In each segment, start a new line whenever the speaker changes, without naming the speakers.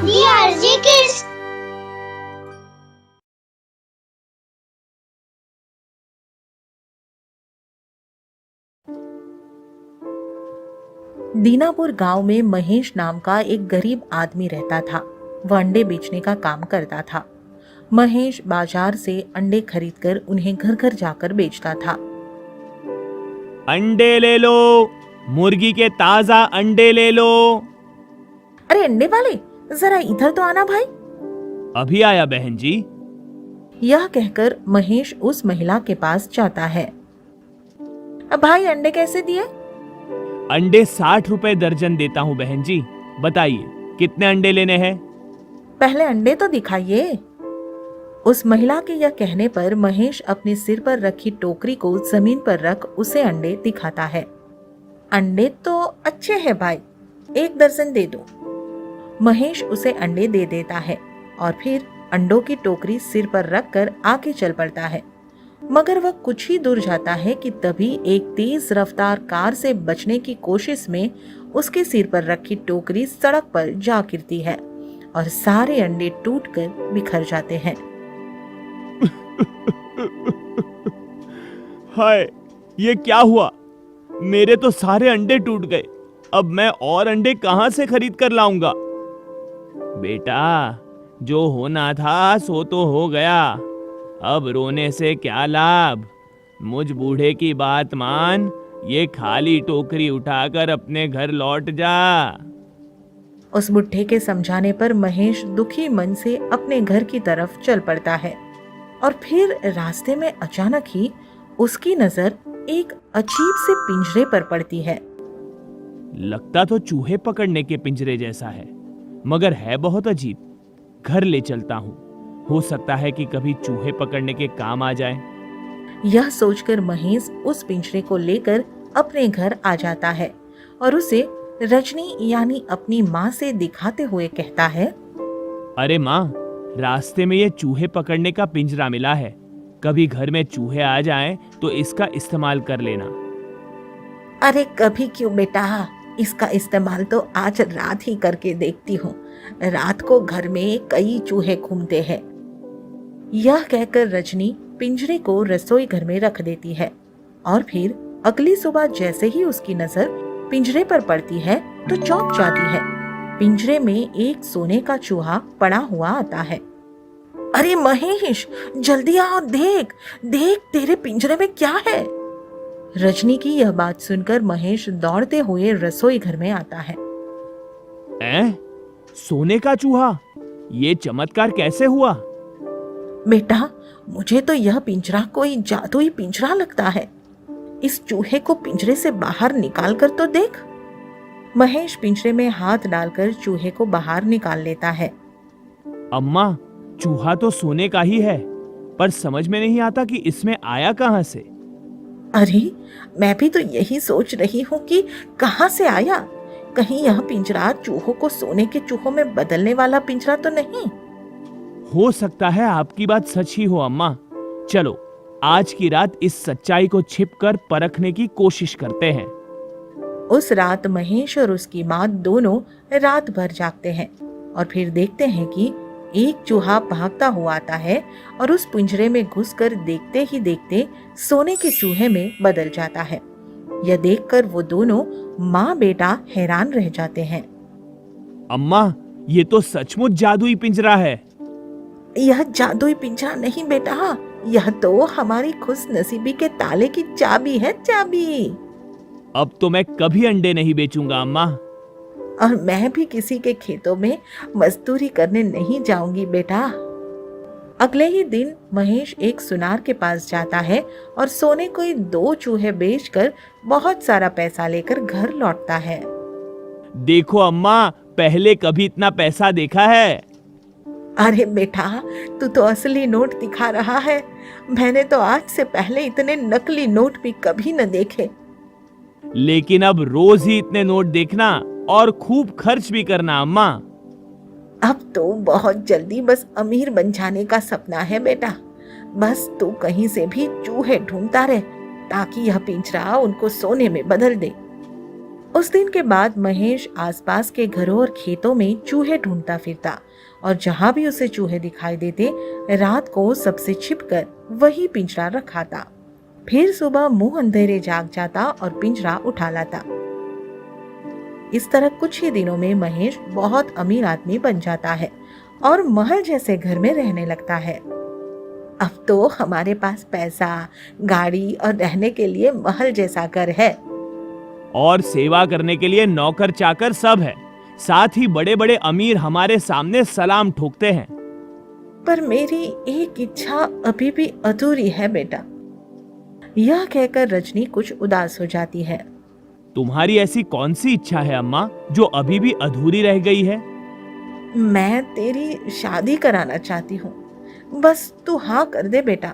DRG Kids।
Dinapur गांव में महेश नाम का एक गरीब आदमी रहता था। वह अंडे बेचने का काम करता था। महेश बाजार से अंडे खरीदकर उन्हें घर घर जाकर बेचता था।
अंडे ले लो, मुर्गी के ताजा अंडे ले लो।
अरे अंडे वाले, जरा इधर तो आना भाई।
अभी आया बहन जी।
यह कहकर महेश उस महिला के पास जाता है। अब भाई अंडे कैसे दिए?
अंडे 60 रुपए दर्जन देता हूँ बहन जी। बताइए कितने अंडे लेने हैं?
पहले अंडे तो दिखाइए। उस महिला के यह कहने पर महेश अपने सिर पर रखी टोकरी को जमीन पर रख उसे अंडे दिखाता है। अंडे तो अच्छे हैं भाई, 1 दर्जन दे दो। महेश उसे अंडे दे देता है और फिर अंडों की टोकरी सिर पर रखकर आगे चल पड़ता है। मगर वह कुछ ही दूर जाता है कि तभी एक तेज रफ्तार कार से बचने की कोशिश में उसके सिर पर रखी टोकरी सड़क पर जा गिरती है और सारे अंडे टूटकर बिखर जाते हैं।
हाय, ये क्या हुआ? मेरे तो सारे अंडे टूट गए। अब मैं और अंडे कहां से खरीद कर लाऊंगा? बेटा, जो होना था सो तो हो गया। अब रोने से क्या लाभ? मुझ बूढ़े की बात मान, ये खाली टोकरी उठाकर अपने घर लौट जा।
उस बुढ़े के समझाने पर महेश दुखी मन से अपने घर की तरफ चल पड़ता है और फिर रास्ते में अचानक ही उसकी नजर एक अजीब से पिंजरे पर पड़ती है।
लगता तो चूहे पकड़ने के पिंजरे जैसा है, मगर है बहुत अजीब। घर ले चलता हूँ, हो सकता है कि कभी चूहे पकड़ने के काम आ जाए।
यह सोचकर महेश उस पिंजरे को लेकर अपने घर आ जाता है और उसे रजनी यानी अपनी माँ से दिखाते हुए कहता है,
अरे माँ, रास्ते में ये चूहे पकड़ने का पिंजरा मिला है। कभी घर में चूहे आ जाएं तो इसका इस्तेमाल कर लेना।
अरे कभी क्यों बेटा, इसका इस्तेमाल तो आज रात ही करके देखती हूँ। रात को घर में कई चूहे घूमते हैं। यह कहकर रजनी पिंजरे को रसोई घर में रख देती है और फिर अगली सुबह जैसे ही उसकी नजर पिंजरे पर पड़ती है तो चौंक जाती है। पिंजरे में एक सोने का चूहा पड़ा हुआ आता है। अरे महेश, जल्दी आ और देख देख तेरे पिंजरे में क्या है। रजनी की यह बात सुनकर महेश दौड़ते हुए रसोई घर में आता है।
सोने का चूहा? ये चमत्कार कैसे हुआ?
बेटा, मुझे तो यह पिंजरा कोई जादुई पिंजरा लगता है। इस चूहे को पिंजरे से बाहर निकाल कर तो देख। महेश पिंजरे में हाथ डालकर चूहे को बाहर निकाल लेता है।
अम्मा, चूहा तो सोने का ही है, पर समझ में नहीं आता कि इसमें आया कहां से।
अरे मैं भी तो यही सोच रही हूँ कि कहां से आया। कहीं यह पिंजरा चूहों को सोने के चूहों में बदलने वाला पिंजरा तो नहीं?
हो सकता है आपकी बात सच ही हो अम्मा। चलो आज की रात इस सच्चाई को छिपकर परखने की कोशिश करते हैं।
उस रात महेश और उसकी माँ दोनों रात भर जागते हैं और फिर देखते हैं कि एक चूहा भागता हुआ आता है और उस पिंजरे में घुसकर देखते ही देखते सोने के चूहे में बदल जाता है। यह देखकर वो दोनों माँ बेटा हैरान रह जाते हैं।
अम्मा, ये तो सचमुच जादुई पिंजरा है।
यह जादुई पिंजरा नहीं बेटा, यह तो हमारी खुशनसीबी के ताले की चाबी है, चाबी।
अब तो मैं कभी अंडे नहीं बेचूंगा अम्मा।
और मैं भी किसी के खेतों में मजदूरी करने नहीं जाऊंगी बेटा। अगले ही दिन महेश एक सुनार के पास जाता है और सोने को 2 चूहे बेचकर बहुत सारा पैसा लेकर घर लौटता है।
देखो अम्मा, पहले कभी इतना पैसा देखा है?
अरे बेटा, तू तो असली नोट दिखा रहा है। मैंने तो आज से पहले इतने नकली नोट भी कभी न देखे।
लेकिन अब रोज ही इतने नोट देखना और खूब खर्च भी करना अम्मा।
अब तो बहुत जल्दी बस अमीर बन जाने का सपना है बेटा। बस तू कहीं से भी चूहे ढूंढता रहे ताकि यह पिंजरा उनको सोने में बदल दे। उस दिन के बाद महेश आसपास के घरों और खेतों में चूहे ढूंढता फिरता और जहां भी उसे चूहे दिखाई देते रात को सबसे छिपकर वही पिंजरा रखाता। फिर सुबह मुंह अंधेरे जाग जाता और पिंजरा उठा लाता। इस तरह कुछ ही दिनों में महेश बहुत अमीर आदमी बन जाता है और महल जैसे घर में रहने लगता है। अब तो हमारे पास पैसा, गाड़ी और रहने के लिए महल जैसा घर है।
और सेवा करने के लिए नौकर चाकर सब है। साथ ही बड़े बड़े अमीर हमारे सामने सलाम ठोकते हैं।
पर मेरी एक इच्छा अभी भी अधूरी है बेटा। यह कहकर रजनी कुछ उदास हो जाती है।
तुम्हारी ऐसी कौन सी इच्छा है अम्मा जो अभी भी अधूरी रह गई है?
मैं तेरी शादी कराना चाहती हूँ। बस तू हाँ कर दे बेटा।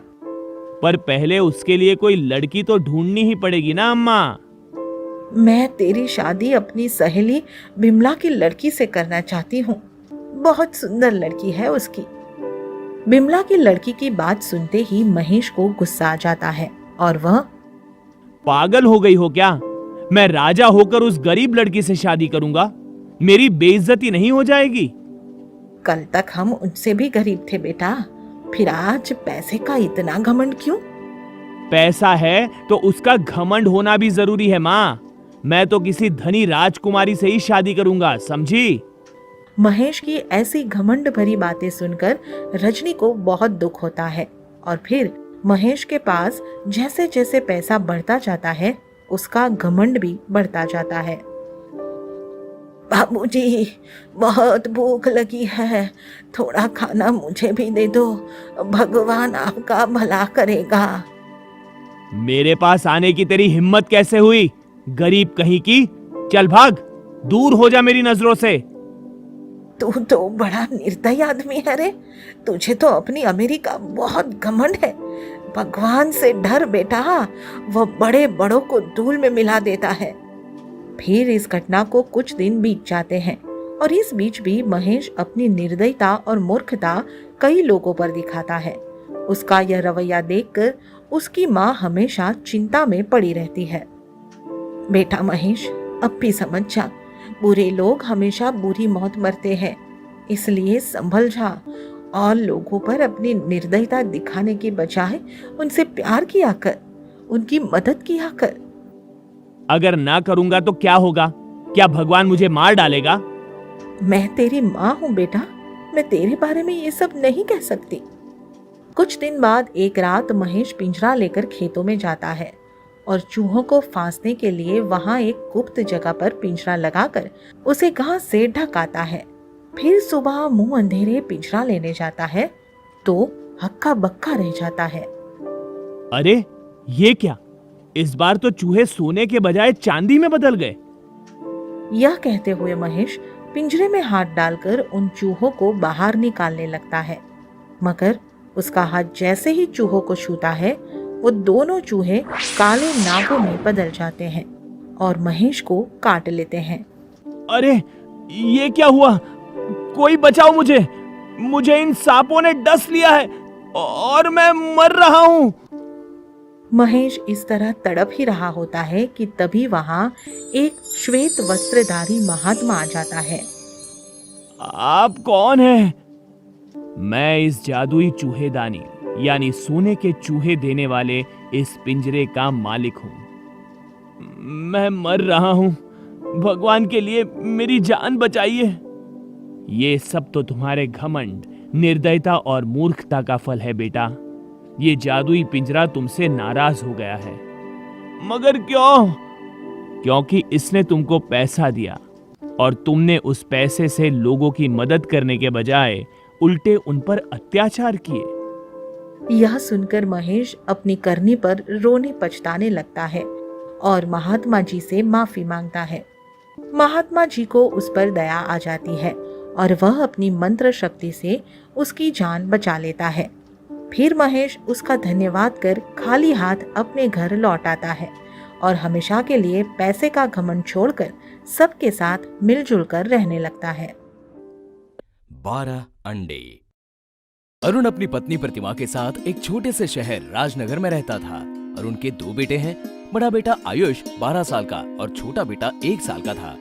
पर पहले उसके लिए कोई लड़की तो ढूंढनी ही पड़ेगी ना अम्मा।
मैं तेरी शादी अपनी सहेली बिमला की लड़की से करना चाहती हूँ। बहुत सुंदर लड़की है उसकी। बिमला की लड़की की बात सुनते ही महेश को गुस्सा आ जाता है और वह
पागल हो गई हो क्या? मैं राजा होकर उस गरीब लड़की से शादी करूंगा? मेरी बेइज्जती नहीं हो जाएगी?
कल तक हम उनसे भी गरीब थे बेटा, फिर आज पैसे का इतना घमंड क्यों?
पैसा है तो उसका घमंड होना भी जरूरी है माँ। मैं तो किसी धनी राजकुमारी से ही शादी करूंगा, समझी?
महेश की ऐसी घमंड भरी बातें सुनकर रजनी को बहुत दुख होता है और फिर महेश के पास जैसे जैसे पैसा बढ़ता जाता है उसका घमंड भी बढ़ता जाता है। बाबूजी, बहुत भूख लगी है, थोड़ा खाना मुझे भी दे दो, भगवान आपका भला करेगा।
मेरे पास आने की तेरी हिम्मत कैसे हुई, गरीब कहीं की? चल भाग, दूर हो जा मेरी नजरों से।
तू तो बड़ा निर्दयी आदमी है रे। तुझे तो अपनी अमीरी का बहुत घमंड है। भगवान से डर बेटा, वह बड़े बड़ों को धूल में मिला देता है। फिर इस घटना को कुछ दिन बीत जाते हैं और इस बीच भी महेश अपनी निर्दयता और मूर्खता कई लोगों पर दिखाता है। उसका यह रवैया देखकर उसकी माँ हमेशा चिंता में पड़ी रहती है। बेटा महेश, अब भी समझ जा, बुरे लोग हमेशा बुरी मौत मरते हैं, इसलिए संभल जा और लोगों पर अपनी निर्दयता दिखाने के बजाय उनसे प्यार किया कर, उनकी मदद किया कर।
अगर ना करूंगा तो क्या होगा? क्या भगवान मुझे मार डालेगा?
मैं तेरी माँ हूँ बेटा, मैं तेरे बारे में ये सब नहीं कह सकती। कुछ दिन बाद एक रात महेश पिंजरा लेकर खेतों में जाता है और चूहों को फांसने के लिए वहां एक गुप्त जगह पर पिंजरा लगाकर उसे घास से ढकाता है। फिर सुबह मुंह अंधेरे पिंजरा लेने जाता है तो हक्का बक्का रह जाता है।
अरे ये क्या? इस बार तो चूहे सोने के बजाय चांदी में बदल गए।
यह कहते हुए महेश पिंजरे में हाथ डालकर उन चूहों को बाहर निकालने लगता है, मगर उसका हाथ जैसे ही चूहों को छूता है वो दोनों चूहे काले नागों में बदल जाते हैं और महेश को काट लेते हैं।
अरे ये क्या हुआ? कोई बचाओ मुझे, मुझे इन सांपों ने डस लिया है और मैं मर रहा हूँ।
महेश इस तरह तड़प ही रहा होता है कि तभी वहां एक श्वेत वस्त्रधारी महात्मा आ जाता है।
आप कौन हैं? मैं इस जादुई चूहेदानी यानी सोने के चूहे देने वाले इस पिंजरे का मालिक हूं। मैं मर रहा हूं, भगवान के लिए मेरी जान बचाइए। ये सब तो तुम्हारे घमंड, निर्दयता और मूर्खता का फल है बेटा। ये जादुई पिंजरा तुमसे नाराज हो गया है। मगर क्यों? क्योंकि इसने तुमको पैसा दिया और तुमने उस पैसे से लोगों की मदद करने के बजाय उल्टे उन पर अत्याचार किए।
यह सुनकर महेश अपनी करनी पर रोने पछताने लगता है और महात्मा जी से माफी मांगता है। महात्मा जी को उस पर दया आ जाती है और वह अपनी मंत्र शक्ति से उसकी जान बचा लेता है। फिर महेश उसका धन्यवाद कर खाली हाथ अपने घर लौट आता है और हमेशा के लिए पैसे का घमंड छोड़कर सबके साथ मिलजुल कर रहने लगता है।
12 अंडे। अरुण अपनी पत्नी प्रतिमा के साथ एक छोटे से शहर राजनगर में रहता था और उनके 2 बेटे हैं, बड़ा बेटा आयुष 12 साल का और छोटा बेटा 1 साल का था।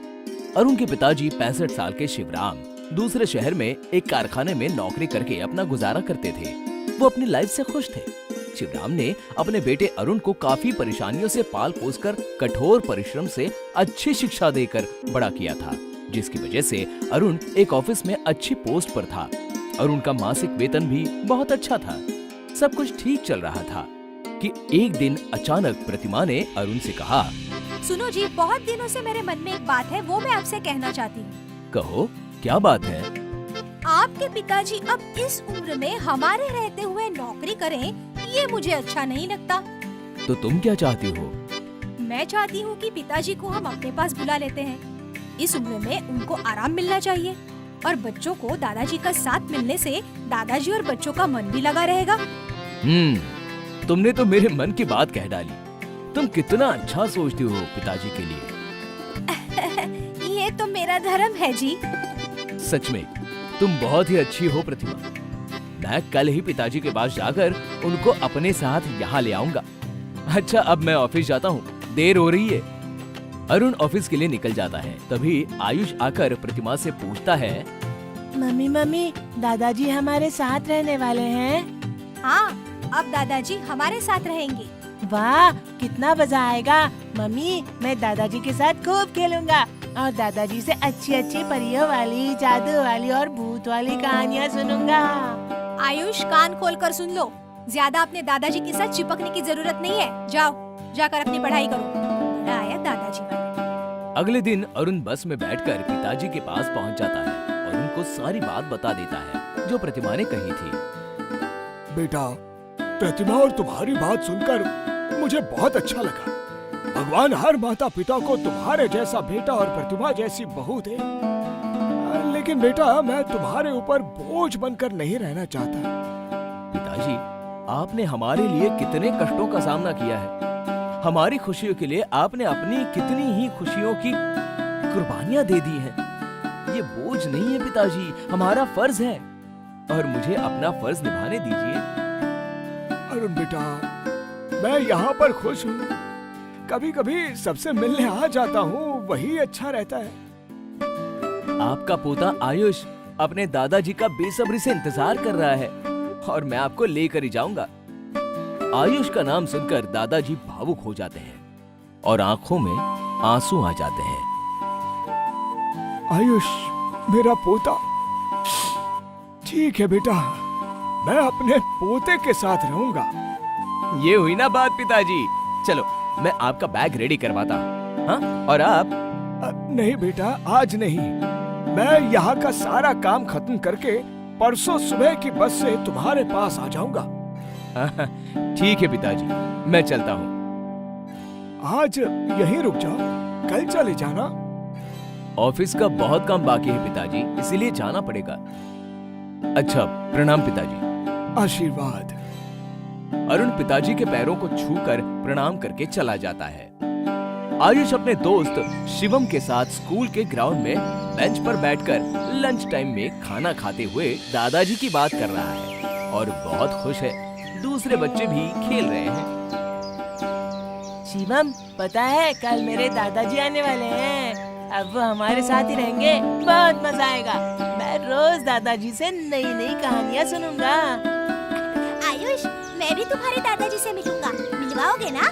अरुण के पिताजी 65 साल के शिवराम दूसरे शहर में एक कारखाने में नौकरी करके अपना गुजारा करते थे। वो अपनी लाइफ से खुश थे। शिवराम ने अपने बेटे अरुण को काफी परेशानियों से पाल पोस कर कठोर परिश्रम से अच्छी शिक्षा देकर बड़ा किया था, जिसकी वजह से अरुण एक ऑफिस में अच्छी पोस्ट पर था। अरुण का मासिक वेतन भी बहुत अच्छा था। सब कुछ ठीक चल रहा था कि एक दिन अचानक प्रतिमा ने अरुण से कहा,
सुनो जी, बहुत दिनों से मेरे मन में एक बात है, वो मैं आपसे कहना चाहती हूँ।
कहो, क्या बात है?
आपके पिताजी अब इस उम्र में हमारे रहते हुए नौकरी करें, ये मुझे अच्छा नहीं लगता।
तो तुम क्या चाहती हो?
मैं चाहती हूँ कि पिताजी को हम अपने पास बुला लेते हैं। इस उम्र में उनको आराम मिलना चाहिए और बच्चों को दादाजी का साथ मिलने से दादाजी और बच्चों का मन भी लगा रहेगा।
तुमने तो मेरे मन की बात कह डाली। तुम कितना अच्छा सोचती हो पिताजी के लिए।
ये तो मेरा धर्म है जी।
सच में तुम बहुत ही अच्छी हो प्रतिमा। मैं कल ही पिताजी के पास जाकर उनको अपने साथ यहाँ ले आऊंगा। अच्छा, अब मैं ऑफिस जाता हूँ, देर हो रही है। अरुण ऑफिस के लिए निकल जाता है। तभी आयुष आकर प्रतिमा से पूछता है,
मम्मी दादाजी हमारे साथ रहने वाले हैं।
हाँ, अब दादाजी हमारे साथ रहेंगे।
वाह, कितना मजा आएगा। मम्मी, मैं दादाजी के साथ खूब खेलूंगा और दादाजी से अच्छी अच्छी परियों वाली, जादू वाली और भूत वाली कहानियाँ सुनूंगा।
आयुष, कान खोलकर सुन लो। ज्यादा अपने दादाजी के साथ चिपकने की जरूरत नहीं है। जाओ, जाकर अपनी पढ़ाई करो। बड़ा आया दादाजी वाला।
अगले दिन अरुण बस में बैठकर पिताजी के पास पहुंच जाता है और उनको सारी बात बता देता है जो प्रतिमा ने कही थी।
बेटा, प्रतिमा और तुम्हारी बात सुनकर मुझे बहुत अच्छा लगा। भगवान हर माता पिता को तुम्हारे जैसा बेटा और प्रतिमा जैसी बहू दे। लेकिन बेटा, मैं तुम्हारे ऊपर बोझ बनकर नहीं रहना चाहता।
पिताजी, आपने हमारे लिए कितने कष्टों का सामना किया है। हमारी खुशियों के लिए आपने अपनी कितनी ही खुशियों की कुर्बानियां दे दी हैं। ये बोझ नहीं है पिताजी, हमारा फर्ज है और मुझे अपना फर्ज निभाने दीजिए।
अरुण बेटा, मैं यहाँ पर खुश हूँ। कभी कभी सबसे मिलने आ जाता हूँ, वही अच्छा रहता है।
आपका पोता आयुष अपने दादाजी का बेसब्री से इंतजार कर रहा है और मैं आपको लेकर ही जाऊंगा। आयुष का नाम सुनकर दादाजी भावुक हो जाते हैं और आंखों में आंसू आ जाते हैं।
आयुष, मेरा पोता। ठीक है बेटा, मैं अपने पोते के साथ रहूंगा।
ये हुई ना बात पिताजी। चलो, मैं आपका बैग रेडी करवाता हूँ। हाँ, और आप?
नहीं बेटा, आज नहीं। मैं यहाँ का सारा काम खत्म करके परसों सुबह की बस से तुम्हारे पास आ जाऊंगा।
ठीक है पिताजी, मैं चलता हूँ।
आज यहीं रुक जाओ, कल चले जाना।
ऑफिस का बहुत काम बाकी है पिताजी, इसीलिए जाना पड़ेगा। अच्छा, प्रणाम पिताजी।
आशीर्वाद।
अरुण पिताजी के पैरों को छूकर प्रणाम करके चला जाता है। आयुष अपने दोस्त शिवम के साथ स्कूल के ग्राउंड में बेंच पर बैठकर लंच टाइम में खाना खाते हुए दादाजी की बात कर रहा है और बहुत खुश है। दूसरे बच्चे भी खेल रहे हैं।
शिवम, पता है कल मेरे दादाजी आने वाले हैं। अब वो हमारे साथ ही रहेंगे, बहुत मजा आएगा। मैं रोज दादाजी से नई नई कहानियाँ सुनूंगा।
आयुष, मैं भी तुम्हारे दादाजी से मिलूंगा, मिलवाओगे ना?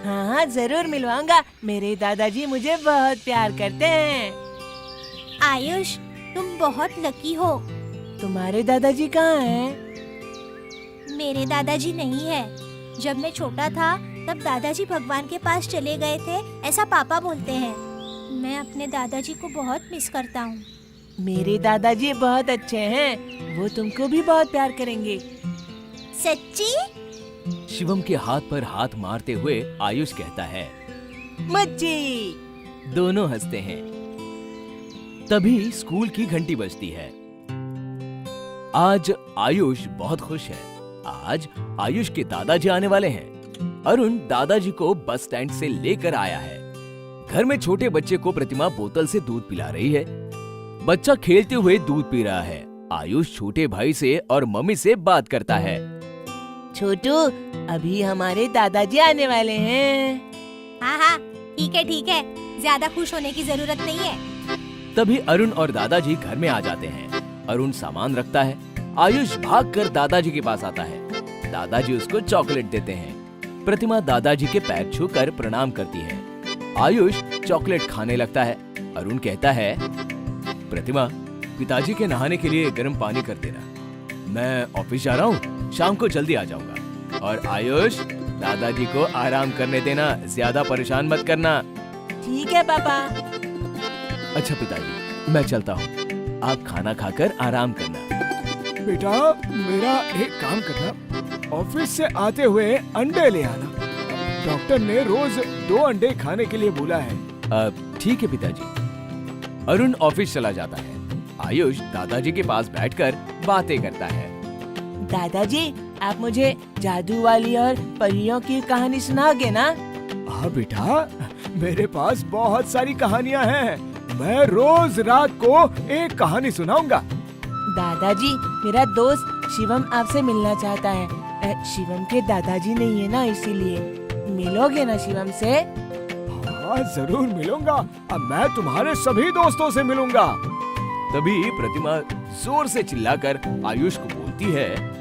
हाँ, जरूर मिलवाऊंगा। मेरे दादाजी मुझे बहुत प्यार करते हैं।
आयुष, तुम बहुत लकी हो।
तुम्हारे दादाजी कहाँ हैं?
मेरे दादाजी नहीं है। जब मैं छोटा था तब दादाजी भगवान के पास चले गए थे, ऐसा पापा बोलते हैं। मैं अपने दादाजी को बहुत मिस करता हूँ।
मेरे दादाजी बहुत अच्छे हैं, वो तुमको भी बहुत प्यार करेंगे।
सच्ची?
शिवम के हाथ पर हाथ मारते हुए आयुष कहता है,
मच्छी।
दोनों हंसते हैं। तभी स्कूल की घंटी बजती है। आज आयुष बहुत खुश है। आज आयुष के दादाजी आने वाले हैं। अरुण दादाजी को बस स्टैंड से लेकर आया है। घर में छोटे बच्चे को प्रतिमा बोतल से दूध पिला रही है। बच्चा खेलते हुए दूध पी रहा है। आयुष छोटे भाई से और मम्मी से बात करता है।
छोटू, अभी हमारे दादाजी आने वाले हैं।
हाँ हाँ, ठीक है, ज्यादा खुश होने की जरूरत नहीं है।
तभी अरुण और दादाजी घर में आ जाते हैं। अरुण सामान रखता है। आयुष भागकर दादाजी के पास आता है। दादाजी उसको चॉकलेट देते हैं। प्रतिमा दादाजी के पैर छूकर प्रणाम करती है। आयुष चॉकलेट खाने लगता है। अरुण कहता है, प्रतिमा, पिताजी के नहाने के लिए गर्म पानी कर देना। मैं ऑफिस जा रहा हूँ, शाम को जल्दी आ जाऊंगा। और आयुष, दादाजी को आराम करने देना, ज्यादा परेशान मत करना।
ठीक है पापा।
अच्छा पिताजी, मैं चलता हूँ। आप खाना खाकर आराम करना।
बेटा, मेरा एक काम करना, ऑफिस से आते हुए अंडे ले आना। डॉक्टर ने रोज 2 अंडे खाने के लिए बोला है।
ठीक है पिताजी। अरुण ऑफिस चला जाता है। आयुष दादाजी के पास बैठकर बातें करता है।
दादाजी, आप मुझे जादू वाली और परियों की कहानी सुनाओगे ना?
हाँ बेटा, मेरे पास बहुत सारी कहानियाँ हैं। मैं रोज रात को एक कहानी सुनाऊंगा।
दादाजी, मेरा दोस्त शिवम आपसे मिलना चाहता है। शिवम के दादाजी नहीं है ना, इसीलिए। मिलोगे ना शिवम से?
हाँ जरूर मिलूंगा। अब मैं तुम्हारे सभी दोस्तों से मिलूंगा।
तभी प्रतिमा जोर से चिल्लाकर आयुष को बोलती है,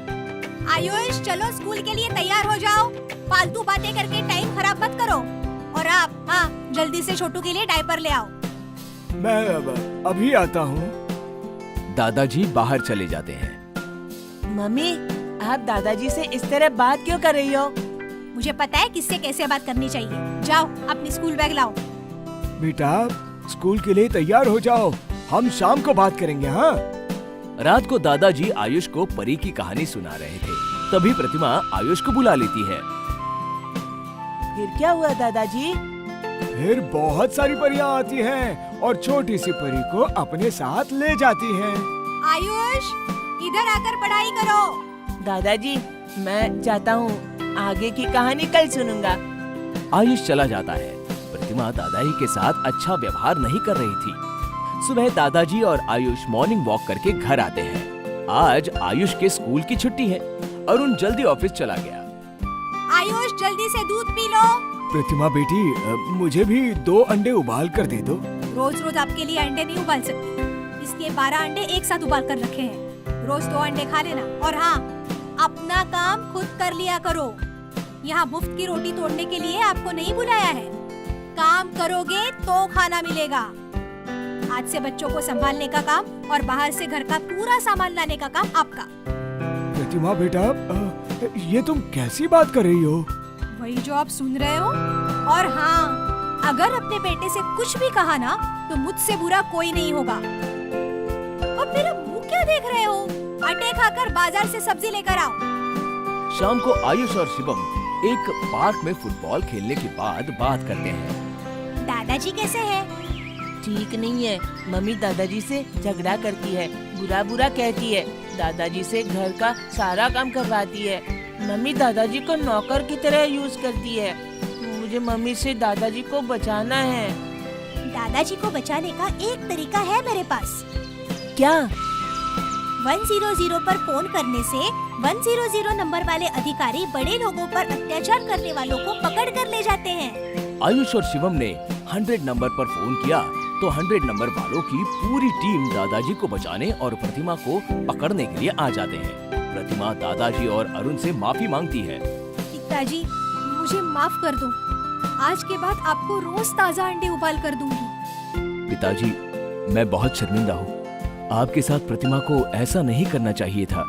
आयुष, चलो स्कूल के लिए तैयार हो जाओ। फालतू बातें करके टाइम खराब मत करो। और आप, हाँ, जल्दी से छोटू के लिए डायपर ले आओ।
मैं अभी आता हूँ।
दादाजी बाहर चले जाते हैं।
मम्मी, आप दादाजी से इस तरह बात क्यों कर रही हो?
मुझे पता है किससे कैसे बात करनी चाहिए। जाओ, अपनी स्कूल बैग लाओ।
बेटा, स्कूल के लिए तैयार हो जाओ, हम शाम को बात करेंगे। हाँ।
रात को दादाजी आयुष को परी की कहानी सुना रहे थे। तभी प्रतिमा आयुष को बुला लेती है।
फिर क्या हुआ दादाजी?
फिर बहुत सारी परियां आती हैं और छोटी सी परी को अपने साथ ले जाती हैं।
आयुष, इधर आकर पढ़ाई करो।
दादाजी, मैं जाता हूँ, आगे की कहानी कल सुनूंगा।
आयुष चला जाता है। प्रतिमा दादाजी के साथ अच्छा व्यवहार नहीं कर रही थी। सुबह दादाजी और आयुष मॉर्निंग वॉक करके घर आते हैं। आज आयुष के स्कूल की छुट्टी है। अरुण जल्दी ऑफिस चला गया।
आयुष, जल्दी से दूध पी लो।
प्रतिमा बेटी, मुझे भी 2 अंडे उबाल कर दे दो।
रोज रोज आपके लिए अंडे नहीं उबाल सकती, इसलिए 12 अंडे एक साथ उबाल कर रखे हैं। रोज 2 अंडे खा लेना। और हाँ, अपना काम खुद कर लिया करो। यहाँ मुफ्त की रोटी तोड़ने के लिए आपको नहीं बुलाया है। काम करोगे तो खाना मिलेगा। आज से बच्चों को संभालने का काम और बाहर से घर का पूरा सामान लाने का काम आपका।
प्रतिमा बेटा, ये तुम कैसी बात कर रही हो?
वही जो आप सुन रहे हो। और हाँ, अगर अपने बेटे से कुछ भी कहा ना, तो मुझसे बुरा कोई नहीं होगा। अब मेरा मुंह क्या देख रहे हो? अंडे खाकर बाजार से सब्जी लेकर आओ।
शाम को आयुष और शिवम एक पार्क में फुटबॉल खेलने के बाद बात करते हैं।
दादाजी कैसे हैं?
ठीक नहीं है। मम्मी दादाजी से झगड़ा करती है, बुरा बुरा कहती है। दादाजी से घर का सारा काम करवाती है। मम्मी दादाजी को नौकर की तरह यूज करती है। मुझे मम्मी से दादाजी को बचाना है।
दादाजी को बचाने का एक तरीका है मेरे पास।
क्या?
100 पर फोन करने से 100 नंबर वाले अधिकारी बड़े लोगों पर अत्याचार करने वालों को पकड़ कर ले जाते हैं।
आयुष और शिवम ने 100 नंबर पर फोन किया तो 100 नंबर वालों की पूरी टीम दादाजी को बचाने और प्रतिमा को पकड़ने के लिए आ जाते हैं। प्रतिमा दादाजी और अरुण से माफी मांगती है।
पिताजी, मुझे माफ कर दो। आज के बाद आपको रोज ताज़ा अंडे उबाल कर दूंगी।
पिताजी, मैं बहुत शर्मिंदा हूँ। आपके साथ प्रतिमा को ऐसा नहीं करना चाहिए था।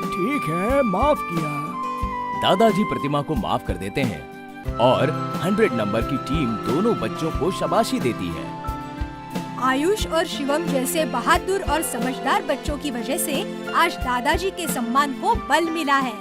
ठीक है, माफ किया।
दादाजी प्रतिमा को माफ कर देते हैं और 100 नंबर की टीम दोनों बच्चों को शाबाशी देती है।
आयुष और शिवम जैसे बहादुर और समझदार बच्चों की वजह से आज दादाजी के सम्मान को बल मिला है।